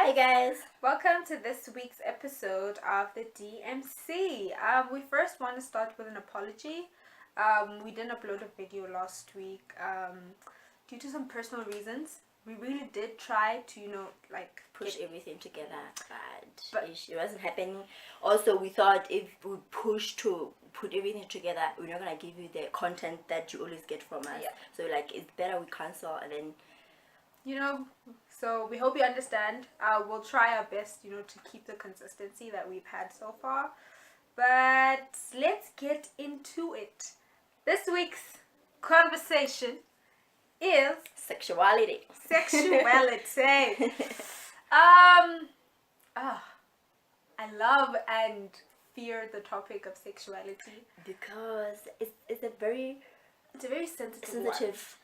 Hi guys. Welcome to this week's episode of the DMC. We first want to start with an apology. We didn't upload a video last week due to some personal reasons. We really did try to, Push everything together, but it wasn't happening. Also, we thought if we push to put everything together, we're not gonna give you the content that you always get from us. Yeah. So it's better we cancel and then. So we hope you understand. We'll try our best, to keep the consistency that we've had so far. But let's get into it. This week's conversation is Sexuality. Sexuality. I love and fear the topic of sexuality because it's a very sensitive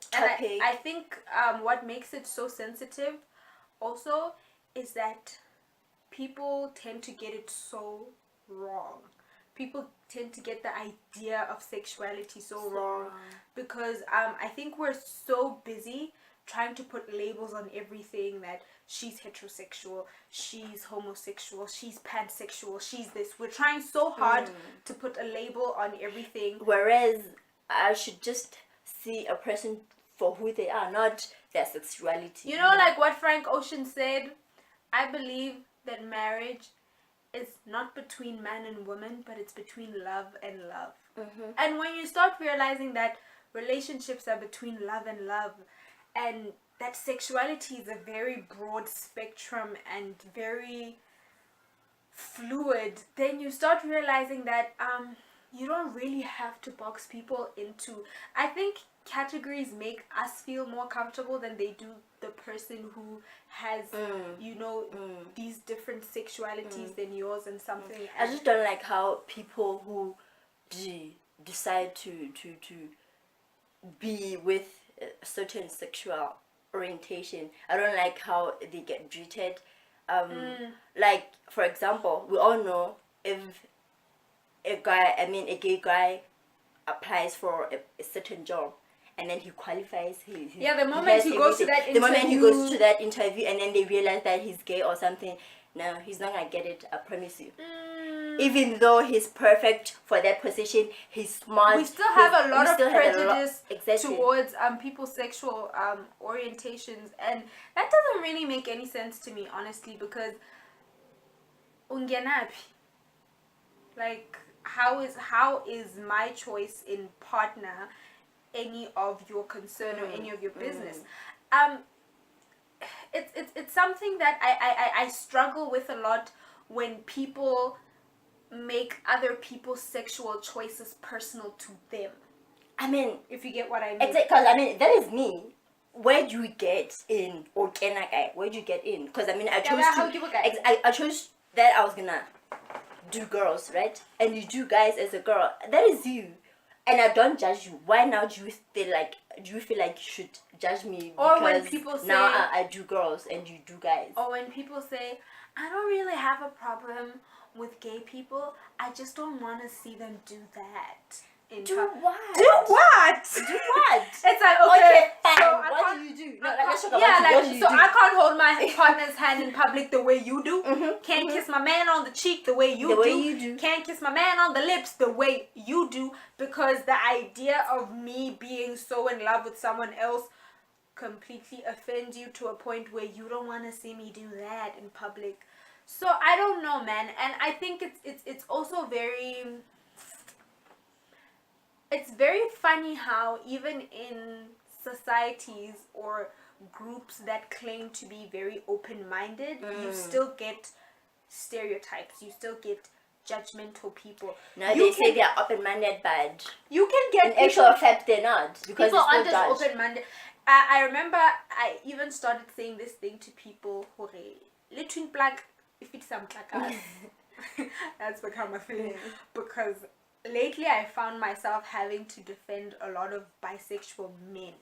topic. And I think what makes it so sensitive also is that people tend to get it so wrong. People tend to get the idea of sexuality so wrong because I think we're so busy trying to put labels on everything, that she's heterosexual, she's homosexual, she's pansexual, she's this. We're trying so hard to put a label on everything. Whereas I should just see a person for who they are, not their sexuality. Like what Frank Ocean said, I believe that marriage is not between man and woman, but it's between love and love. Mm-hmm. And when you start realizing that relationships are between love and love, and that sexuality is a very broad spectrum and very fluid, then you start realizing that you don't really have to box people into. I think categories make us feel more comfortable than they do the person who has these different sexualities than yours and something. I just don't like how people who decide to be with a certain sexual orientation, I don't like how they get treated. Like, for example, we all know if a gay guy applies for a certain job and then he qualifies, the moment he goes to that interview, the moment he goes to that interview and then they realize that he's gay or something, no, he's not gonna get it, I promise you. Even though he's perfect for that position, he's smart. We still have a lot of prejudice exactly. towards people's sexual orientations, and that doesn't really make any sense to me, honestly, because ungenapi, like how is my choice in partner any of your concern or any of your business? It's something that I struggle with a lot when people make other people's sexual choices personal to them. I mean, if you get what I mean. Because that is me. Where do we get in? Or can I? Where do you get in? Because I chose that I was gonna do girls, right? And you do guys as a girl. That is you. And I don't judge you. Why now do you feel like you should judge me? Or because when people say now I do girls and you do guys. Or when people say, I don't really have a problem with gay people, I just don't want to see them do that. Do what? Do what? Do what? It's like, okay, fine. so what do you do? No, let's talk about you. I can't hold my partner's hand in public the way you do. Can't kiss my man on the cheek the way you do. Can't kiss my man on the lips the way you do, because the idea of me being so in love with someone else completely offends you to a point where you don't want to see me do that in public. So I don't know, man, and I think it's also it's very funny how even in societies or groups that claim to be very open-minded, you still get stereotypes, you still get judgmental people. No, they say they're open-minded, but you can get in actual fact they're not, because people aren't just open-minded. I remember I even started saying this thing to people, let twin black if it's some like that's become a thing, because lately I found myself having to defend a lot of bisexual men,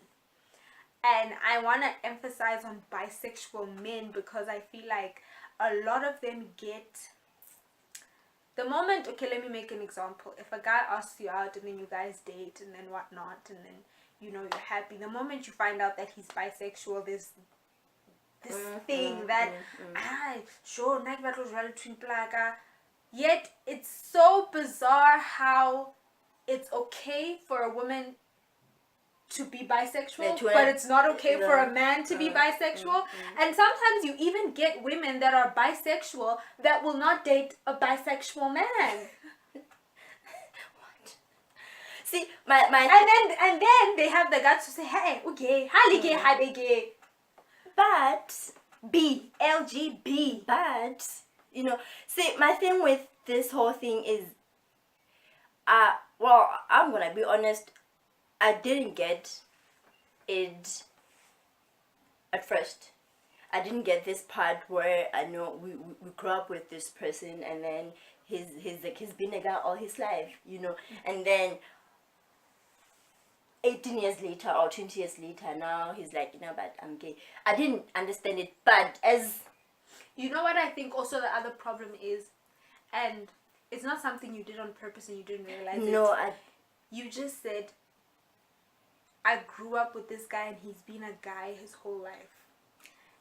and I want to emphasize on bisexual men because I feel like a lot of them get the moment. Okay, let me make an example. If a guy asks you out and then you guys date and then whatnot, and then you're happy, the moment you find out that he's bisexual, there's this thing that sure twin plaga. Yet it's so bizarre how it's okay for a woman to be bisexual, but it's not okay for a man to be bisexual. And sometimes you even get women that are bisexual that will not date a bisexual man. See, my and then they have the guts to say, hey, okay, highly gay, highly gay. But LGB. But you know, see, my thing with this whole thing is, well, I'm gonna be honest, I didn't get it at first. I didn't get this part where I know we grew up with this person and then he's been a guy all his life, you know, and then 18 years later or 20 years later now he's like, you know, but I'm gay. I didn't understand it, but as you know what I think also the other problem is, and it's not something you did on purpose and you didn't realize it. You just said, I grew up with this guy and he's been a guy his whole life.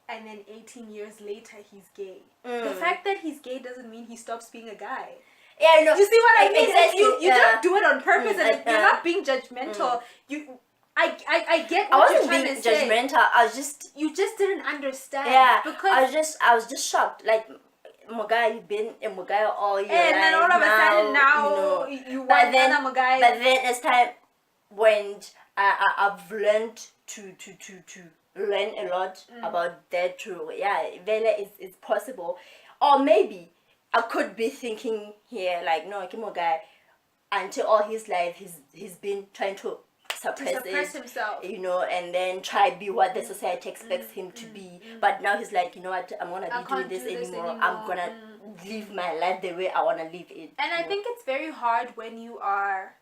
And then 18 years later, he's gay. The fact that he's gay doesn't mean he stops being a guy. Yeah, no. You see what I mean? Exactly. You don't do it on purpose and you're not being judgmental. I get what you're trying to say. I wasn't being judgmental. You just didn't understand. Yeah, because I was just shocked. Like, Mugai, you've been a Mugai all your life. And then all of a sudden now, you want another Mugai. But then as time went, I've learned to learn a lot about that too. Yeah, Vela is possible. Or maybe I could be thinking here like, no, Kimo guy, until all his life he's been trying to suppress himself, you know, and then try be what the society expects him to be. But now he's like, you know what, I'm gonna be doing this anymore. I'm gonna live my life the way I wanna live it. And I think it's very hard when you are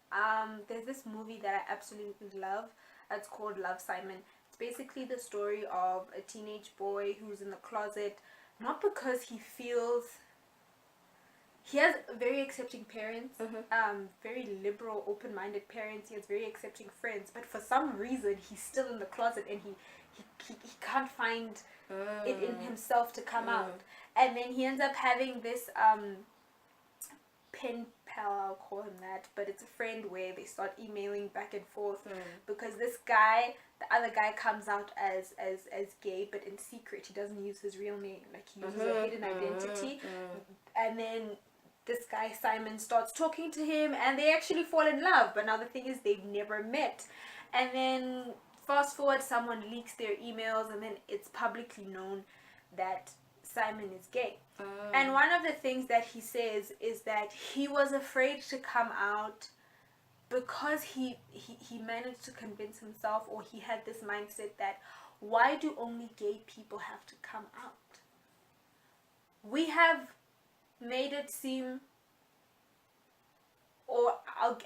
there's this movie that I absolutely love. It's called Love, Simon. It's basically the story of a teenage boy who's in the closet, not because he feels he has very accepting parents, very liberal, open-minded parents. He has very accepting friends, but for some reason he's still in the closet and he can't find it in himself to come out. And then he ends up having this pen pal, I'll call him that, but it's a friend where they start emailing back and forth because this guy, the other guy, comes out as gay, but in secret. He doesn't use his real name, like he uses a hidden identity. And then this guy Simon starts talking to him and they actually fall in love, but now the thing is they've never met. And then fast forward, someone leaks their emails and then it's publicly known that Simon is gay. And one of the things that he says is that he was afraid to come out because he managed to convince himself, or he had this mindset that, why do only gay people have to come out? We have made it seem, or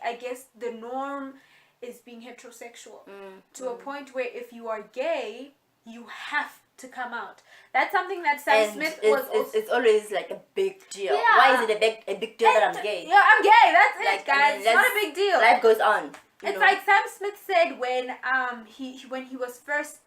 I guess the norm is being heterosexual to a point where if you are gay, you have to come out. That's something that Sam Smith was also... It's always like a big deal. Yeah. Why is it a big deal that I'm gay? Yeah, I'm gay. That's like, it, guys. It's not a big deal. Life goes on. It's like Sam Smith said when he was first,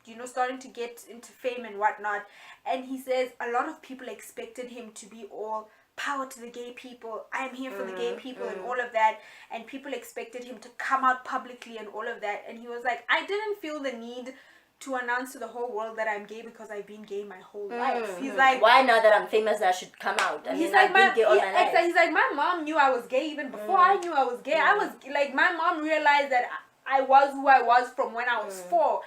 you know, starting to get into fame and whatnot, and he says a lot of people expected him to be all power to the gay people, I'm here for the gay people and all of that, and people expected him to come out publicly and all of that, and he was like, I didn't feel the need to announce to the whole world that I'm gay because I've been gay my whole life. He's like, why now that I'm famous I should come out? He's like, my mom knew I was gay even before I knew I was gay. I was like, my mom realized that I was who I was from when I was 4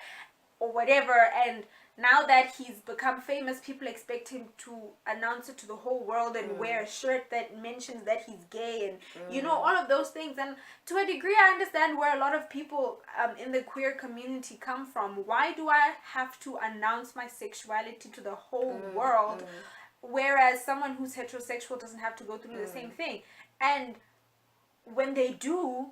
or whatever, and now that he's become famous, people expect him to announce it to the whole world and wear a shirt that mentions that he's gay and you know, all of those things. And to a degree, I understand where a lot of people in the queer community come from. Why do I have to announce my sexuality to the whole world, whereas someone who's heterosexual doesn't have to go through the same thing? And when they do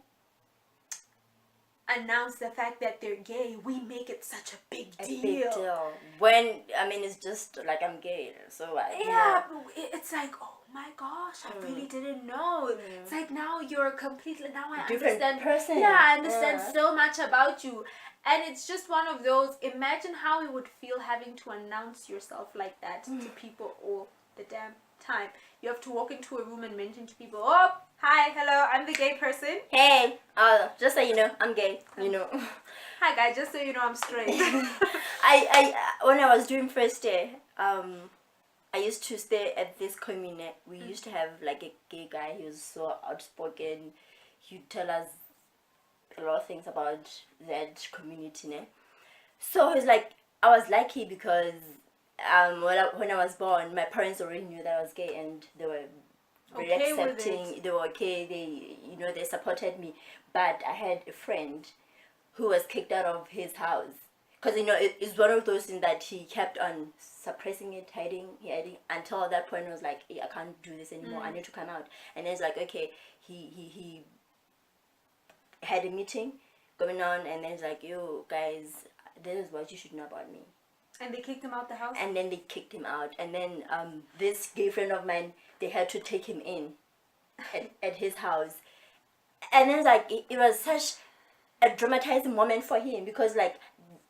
announce the fact that they're gay, we make it such a big deal. When, I mean, it's just like, I'm gay, so yeah, it's like, oh my gosh, I really didn't know. It's like now you're completely, now I different understand. person. Yeah, I understand so much about you. And it's just one of those, imagine how it would feel having to announce yourself like that to people all the damn time. You have to walk into a room and mention to people, oh, hi, hello, I'm the gay person. Hey, just so you know, I'm gay, you know. Hi guys, just so you know, I'm straight. I when I was doing first year, I used to stay at this commune. We used to have like a gay guy. He was so outspoken. He'd tell us a lot of things about that community. Ne? So he's like, I was lucky because when I was born, my parents already knew that I was gay, and they were very accepting. They were okay. They supported me. But I had a friend who was kicked out of his house because it's one of those things that he kept on suppressing it, hiding until that point. I was like, hey, I can't do this anymore. I need to come out. And then it's like, okay, he had a meeting going on, and then it's like, yo guys, this is what you should know about me. And they kicked him out the house? And then they kicked him out. And then this gay friend of mine, they had to take him in at his house. And then it's like, it was such a dramatizing moment for him because like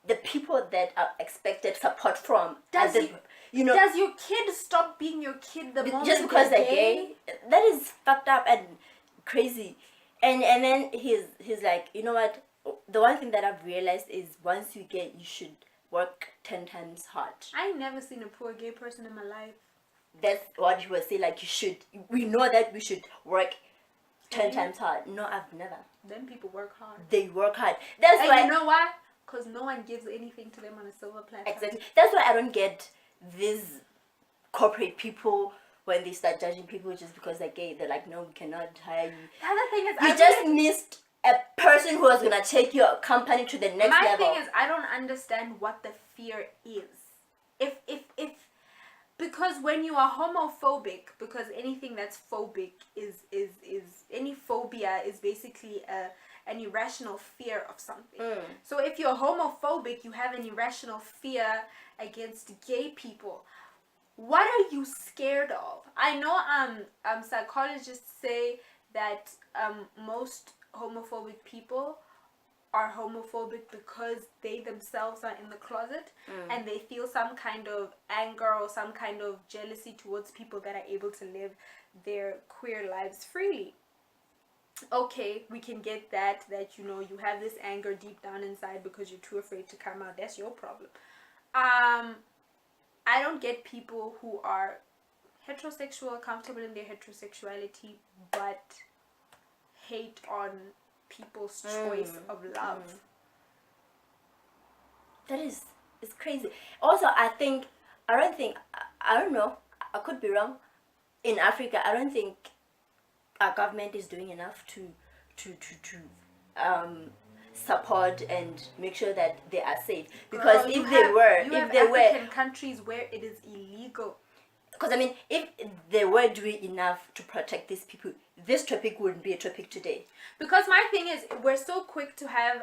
the people that are expected support from does your kid stop being your kid the moment just because they're gay? That is fucked up and crazy. And then he's like, you know what, the one thing that I've realized is once you gay, you should work 10 times hard. I ain't never seen a poor gay person in my life. That's what he was saying, like we know that we should work 10 times hard. No, I've never. Them people work hard. They work hard. That's and why. You know why? Because no one gives anything to them on a silver platter. Exactly. That's why I don't get these corporate people when they start judging people just because they're gay. They're like, no, we cannot hire you. The other thing is, you just missed a person who was gonna take your company to the next level. My thing is, I don't understand what the fear is. If because when you are homophobic, because anything that's phobic is any phobia is basically an irrational fear of something. So if you're homophobic, you have an irrational fear against gay people. What are you scared of? I know psychologists say that most homophobic people are homophobic because they themselves are in the closet and they feel some kind of anger or some kind of jealousy towards people that are able to live their queer lives freely. Okay, we can get that you have this anger deep down inside because you're too afraid to come out. That's your problem. I don't get people who are heterosexual, comfortable in their heterosexuality, but hate on people's choice of love. It's crazy. Also, I don't know, I could be wrong. In Africa, I don't think our government is doing enough to support and make sure that they are safe. Because You have African countries where it is illegal. Because I mean, if they were doing enough to protect these people, this topic wouldn't be a topic today. Because my thing is, we're so quick to have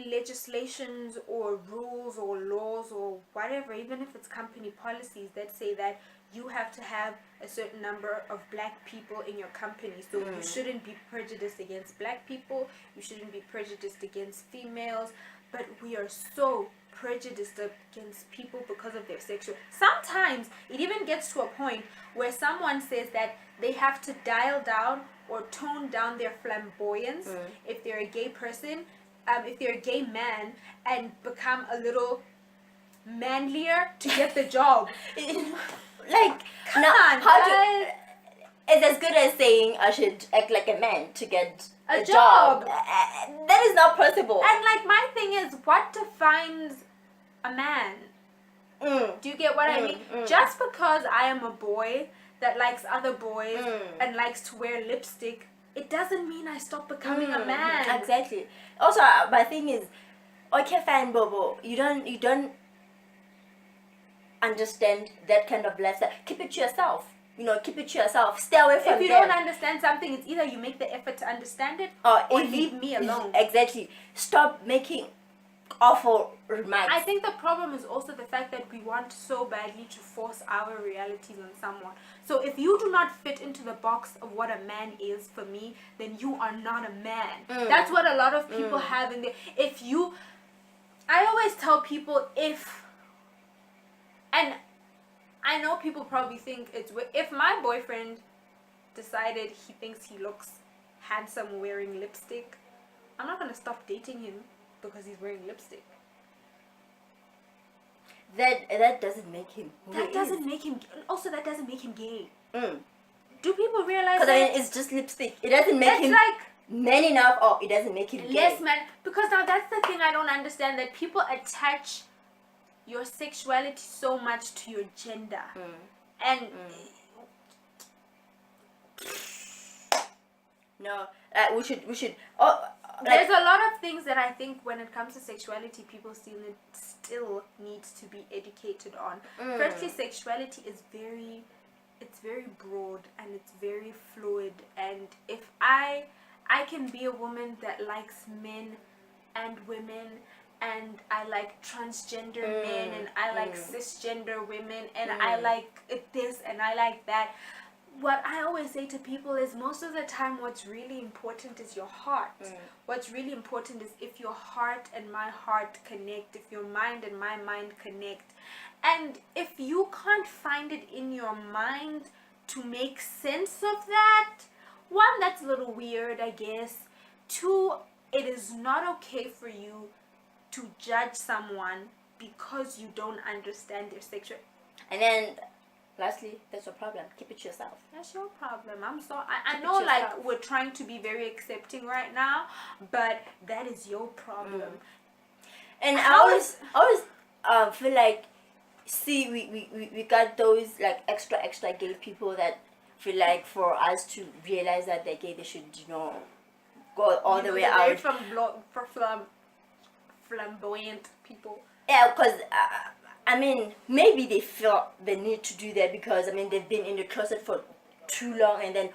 legislations or rules or laws or whatever, even if it's company policies that say that you have to have a certain number of black people in your company. So you shouldn't be prejudiced against black people. You shouldn't be prejudiced against females. But we are so prejudiced against people because of their sexual. Sometimes it even gets to a point where someone says that they have to dial down or tone down their flamboyance if they're a gay person, if they're a gay man, and become a little manlier to get the job. Like, come on, guys. It's as good as saying I should act like a man to get a job. That is not possible. And like, my thing is, what defines a man? Do you get what I mean? Just because I am a boy that likes other boys and likes to wear lipstick, it doesn't mean I stop becoming a man. Exactly. Also, my thing is, okay, fine, Bobo, you don't understand that kind of lifestyle. Keep it to yourself. Keep it to yourself. Stay away from them. If you don't understand something, it's either you make the effort to understand it or leave me alone. Exactly. Stop making awful remarks. I think the problem is also the fact that we want so badly to force our realities on someone. So if you do not fit into the box of what a man is for me, then you are not a man. That's what a lot of people have in there. I always tell people and I know people probably think if my boyfriend decided he thinks he looks handsome wearing lipstick, I'm not going to stop dating him because he's wearing lipstick. That doesn't make him. That doesn't make him gay. Do people realize that? Because it's just lipstick. It doesn't make him like man enough, or it doesn't make him gay. Yes, man. Because now that's the thing I don't understand, that people attach your sexuality so much to your gender. And no, we should. There's a lot of things that I think when it comes to sexuality, people still need to be educated on. Firstly, sexuality is very broad and it's very fluid. And if I can be a woman that likes men and women, and I like transgender men, and I like cisgender women, and I like this and I like that. What I always say to people is, most of the time what's really important is your heart. What's really important is if your heart and my heart connect, if your mind and my mind connect. And if you can't find it in your mind to make sense of that, one, that's a little weird, I guess. Two, it is not okay for you to judge someone because you don't understand their sexual. And then lastly, that's your problem. Keep it to yourself. That's your problem. I'm sorry. I know, like, we're trying to be very accepting right now, but that is your problem. And I always feel like, see, we got those like extra gay people that feel like for us to realize that they're gay, they should, go all the way out. From flamboyant people. Yeah, because I mean, maybe they feel the need to do that because they've been in the closet for too long, and then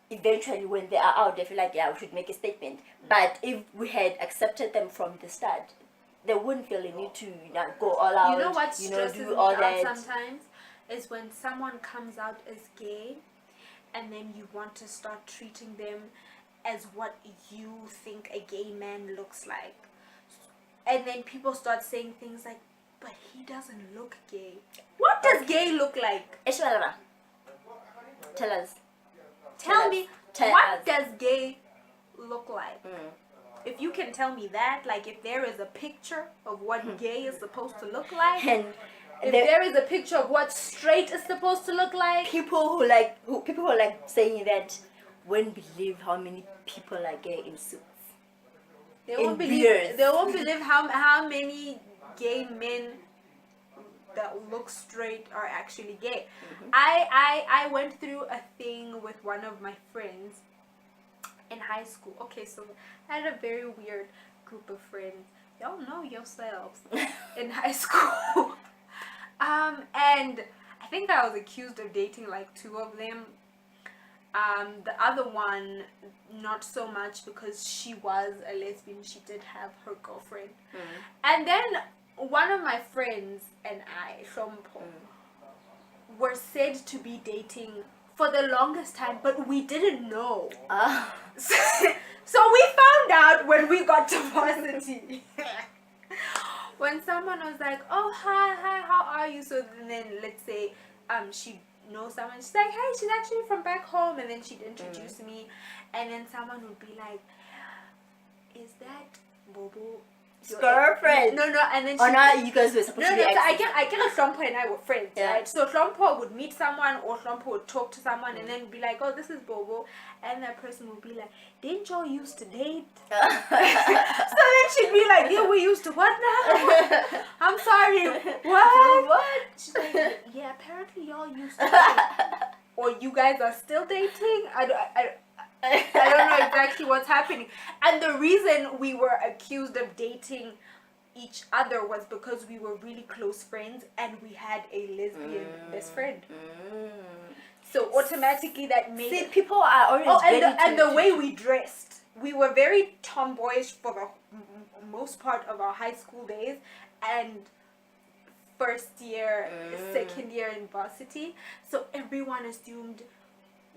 eventually when they are out, they feel like, yeah, we should make a statement. But if we had accepted them from the start, they wouldn't feel the need to go all out. You know what stresses do me all out that. sometimes is when someone comes out as gay, and then you want to start treating them as what you think a gay man looks like. And then people start saying things like, but he doesn't look gay. What does gay look like? Ishwara, tell us. Tell me, what does gay look like? If you can tell me that, like if there is a picture of what gay is supposed to look like, and if there is a picture of what straight is supposed to look like. People who are saying that won't believe how many people are gay in suits. They won't believe how many gay men that look straight are actually gay. I went through a thing with one of my friends in high school. Okay, so I had a very weird group of friends. Y'all know yourselves. In high school. And I think I was accused of dating like two of them. The other one, not so much, because she was a lesbian. She did have her girlfriend. And then one of my friends and I, Shompo, were said to be dating for the longest time, but we didn't know. So we found out when we got to varsity. When someone was like, oh, hi, how are you? So then let's say she knows someone, she's like, hey, she's actually from back home, and then she'd introduce me, and then someone would be like, is that Bobo? Girlfriend? No, and then you guys were supposed to be I get Shompo and I were friends, right? So Shompo would meet someone, or Shompo would talk to someone, and then be like, oh, this is Bobo, and that person would be like, didn't y'all used to date? So then she'd be like, yeah, we used to what now? I'm sorry, what? She's like, yeah, apparently y'all used to date. Or you guys are still dating? I don't know exactly what's happening. And the reason we were accused of dating each other was because we were really close friends and we had a lesbian best friend. So automatically that made... See, people are always and the way we dressed. We were very tomboyish for the most part of our high school days and first year, second year in varsity. So everyone assumed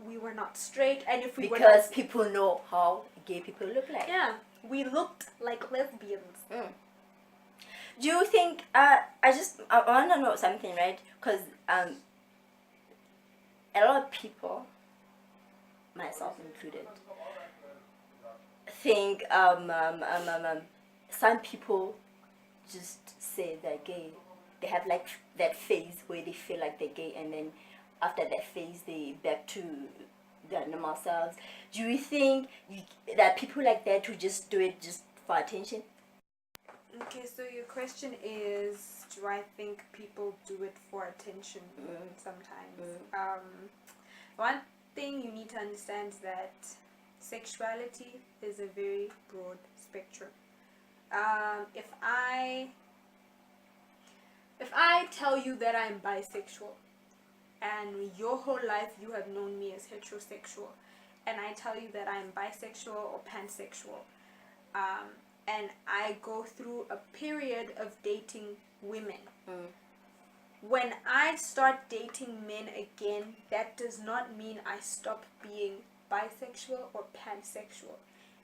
we were not straight, and if we were because people know how gay people look like. Yeah, we looked like lesbians. Do you think I want to know something, right? Because a lot of people, myself included, think some people just say they're gay. They have like that phase where they feel like they're gay, and then after that phase they back to their normal selves. Do you think that people like that who just do it just for attention? Okay, so your question is, do I think people do it for attention sometimes? One thing you need to understand is that sexuality is a very broad spectrum. If I tell you that I'm bisexual, and your whole life you have known me as heterosexual, and I tell you that I'm bisexual or pansexual, and I go through a period of dating women. When I start dating men again, that does not mean I stop being bisexual or pansexual.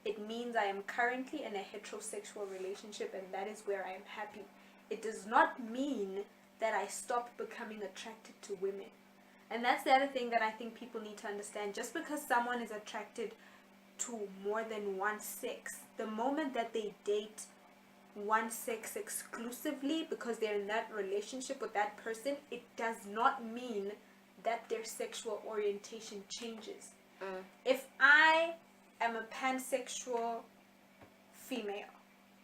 It means I am currently in a heterosexual relationship, and that is where I am happy. It does not mean that I stop becoming attracted to women. And that's the other thing that I think people need to understand. Just because someone is attracted to more than one sex, the moment that they date one sex exclusively because they're in that relationship with that person, it does not mean that their sexual orientation changes. If I am a pansexual female,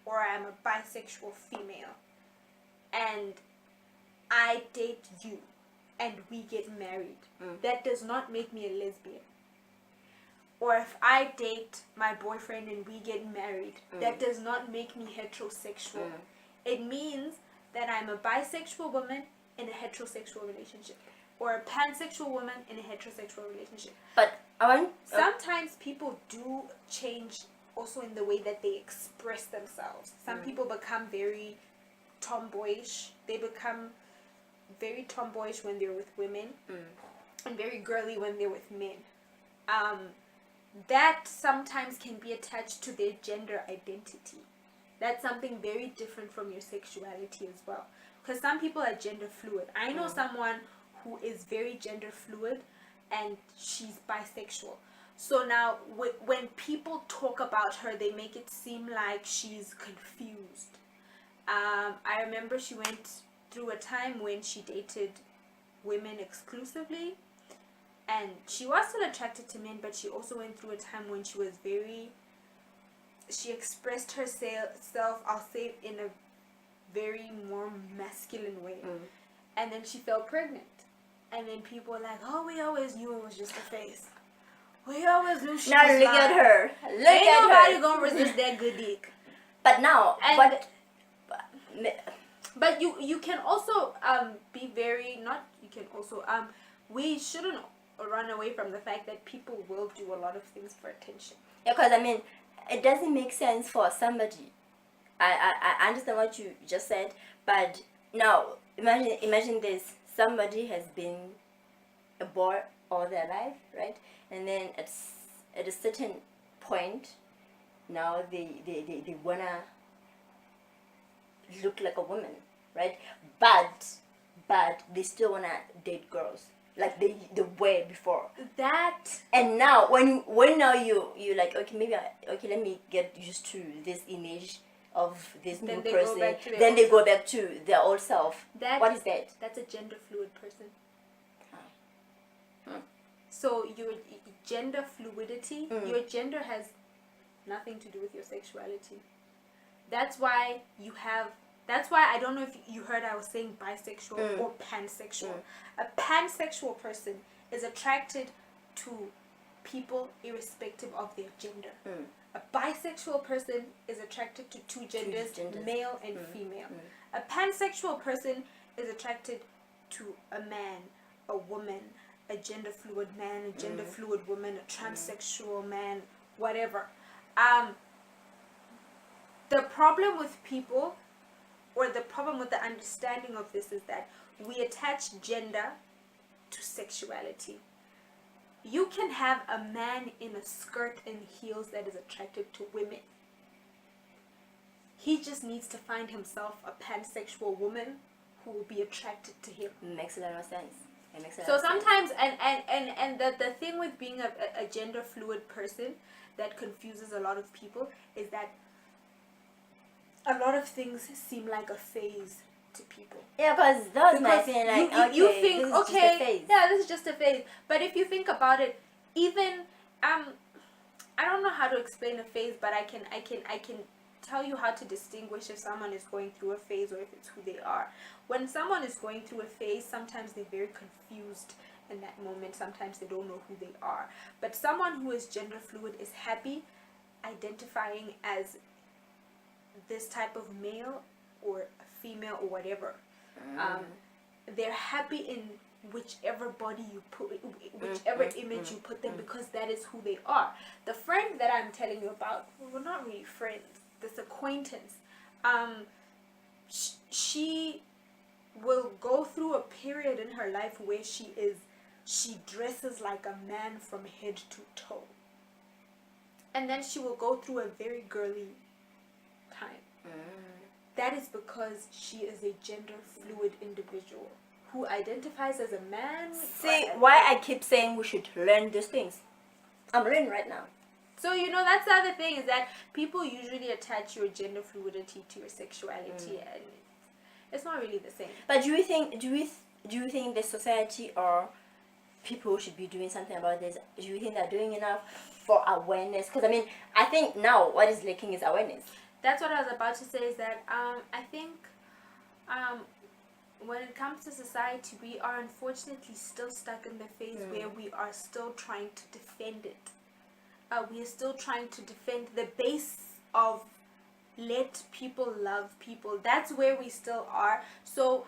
or I am a bisexual female, and I date you and we get married, that does not make me a lesbian. Or if I date my boyfriend and we get married, that does not make me heterosexual. It means that I'm a bisexual woman in a heterosexual relationship, or a pansexual woman in a heterosexual relationship. But sometimes people do change also in the way that they express themselves. Some people become very tomboyish. They become very tomboyish when they're with women, and very girly when they're with men. That sometimes can be attached to their gender identity. That's something very different from your sexuality as well. Because some people are gender fluid. I know someone who is very gender fluid and she's bisexual. So now when people talk about her, they make it seem like she's confused. I remember she went through a time when she dated women exclusively, and she was still attracted to men, but she also went through a time when she expressed herself, I'll say, in a very more masculine way. And then she fell pregnant. And then people were like, oh, we always knew it was just a phase. We always knew she was lying. Now look at her. Ain't nobody gonna resist that good dick. But now, but you can also be very, not you can also, we shouldn't run away from the fact that people will do a lot of things for attention. Yeah, because I mean, it doesn't make sense for somebody. I understand what you just said, but now imagine this: somebody has been a boy all their life, right? And then at a certain point, now they wanna look like a woman, right? But they still wanna date girls like they were before. That, and now when now you like, okay, let me get used to this image of this new person. Then they go back to their old self. What is that? That's a gender fluid person. So your gender fluidity, your gender has nothing to do with your sexuality. That's why I don't know if you heard I was saying bisexual or pansexual. A pansexual person is attracted to people irrespective of their gender. A bisexual person is attracted to two genders, male and female. A pansexual person is attracted to a man, a woman, a gender fluid man, a gender fluid woman, a transsexual man, whatever. the problem with people, or the problem with the understanding of this, is that we attach gender to sexuality. You can have a man in a skirt and heels that is attracted to women. He just needs to find himself a pansexual woman who will be attracted to him. Makes a lot of sense. So sometimes, and the thing with being a gender fluid person that confuses a lot of people is that a lot of things seem like a phase to people. Yeah, because that was my thing. Like, you think, this is okay, just a phase. yeah, this is just a phase. But if you think about it, even I don't know how to explain a phase, but I can tell you how to distinguish if someone is going through a phase or if it's who they are. When someone is going through a phase, sometimes they're very confused in that moment. Sometimes they don't know who they are. But someone who is gender fluid is happy identifying as this type of male or female or whatever. They're happy in whichever body you put, whichever image you put them, because that is who they are. The friend that I'm telling you about, we're not really friends, this acquaintance, she will go through a period in her life where she dresses like a man from head to toe, and then she will go through a very girly time. That is because she is a gender fluid individual who identifies as a man. See why I keep saying we should learn these things. I'm learning right now. So that's the other thing, is that people usually attach your gender fluidity to your sexuality, and it's not really the same. But do you think the society or people should be doing something about this? Do you think they're doing enough for awareness? Because I think now what is lacking is awareness. That's what I was about to say, is that I think when it comes to society, we are unfortunately still stuck in the phase where we are still trying to defend it. We are still trying to defend the base of let people love people. That's where we still are. So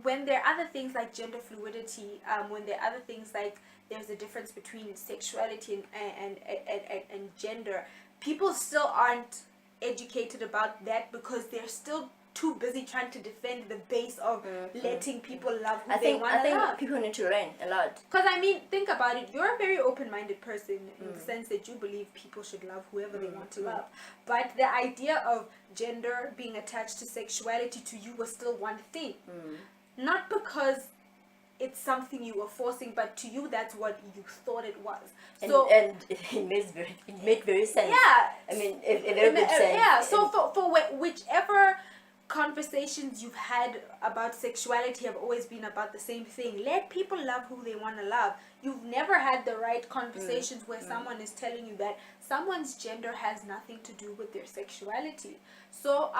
when there are other things like gender fluidity, when there are other things like there's a difference between sexuality and gender, people still aren't educated about that because they're still too busy trying to defend the base of letting people love who they want to love. I think people need to learn a lot. Because think about it, you're a very open-minded person in the sense that you believe people should love whoever they want to love. But the idea of gender being attached to sexuality to you was still one thing. Not because it's something you were forcing, but to you that's what you thought it was. So and it made very sense. Yeah. A very good sense. Yeah. So for whichever conversations you've had about sexuality have always been about the same thing. Let people love who they want to love. You've never had the right conversations where someone is telling you that someone's gender has nothing to do with their sexuality. So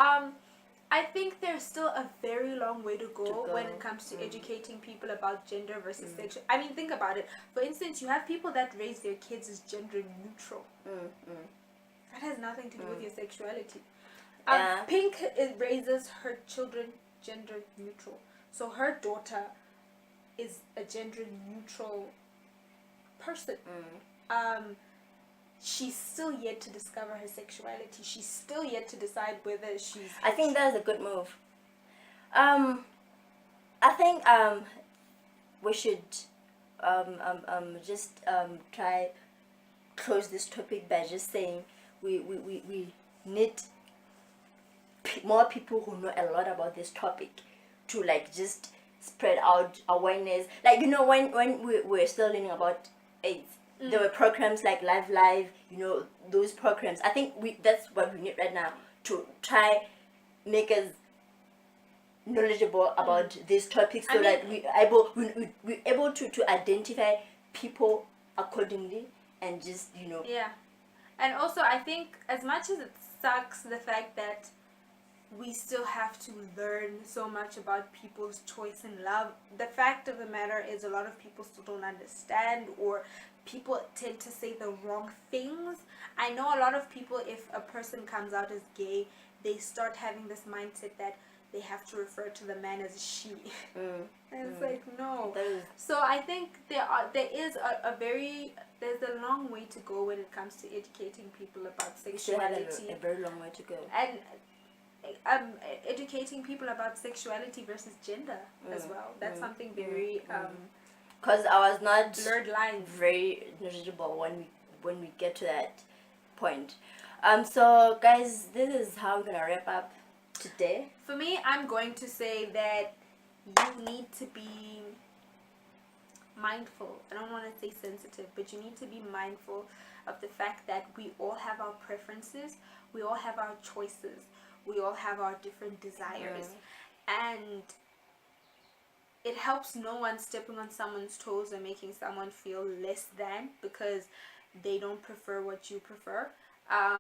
I think there's still a very long way to go when it comes to educating people about gender versus sexual. Think about it. For instance, you have people that raise their kids as gender neutral. That has nothing to do with your sexuality. Pink raises her children gender neutral. So her daughter is a gender neutral person. She's still yet to discover her sexuality. She's still yet to decide whether she's... I think that is a good move. I think we should just try close this topic by just saying we need more people who know a lot about this topic to just spread out awareness. When we were still learning about AIDS, there were programs like Live, those programs. I think that's what we need right now, to try make us knowledgeable about these topics, so that we're able to identify people accordingly, and just Yeah. And also I think, as much as it sucks the fact that we still have to learn so much about people's choice in love, the fact of the matter is a lot of people still don't understand, or people tend to say the wrong things. I know a lot of people, if a person comes out as gay, they start having this mindset that they have to refer to the man as she. Mm. And it's like, no. That is, So I think there's a long way to go when it comes to educating people about we still have sexuality, a very long way to go. and educating people about sexuality versus gender as well. That's something very Because I was not blurred lines. very knowledgeable when we get to that point. So guys, this is how we're gonna wrap up today. For me, I'm going to say that you need to be mindful. I don't want to say sensitive, but you need to be mindful of the fact that we all have our preferences, we all have our choices, we all have our different desires, and it helps no one stepping on someone's toes or making someone feel less than because they don't prefer what you prefer.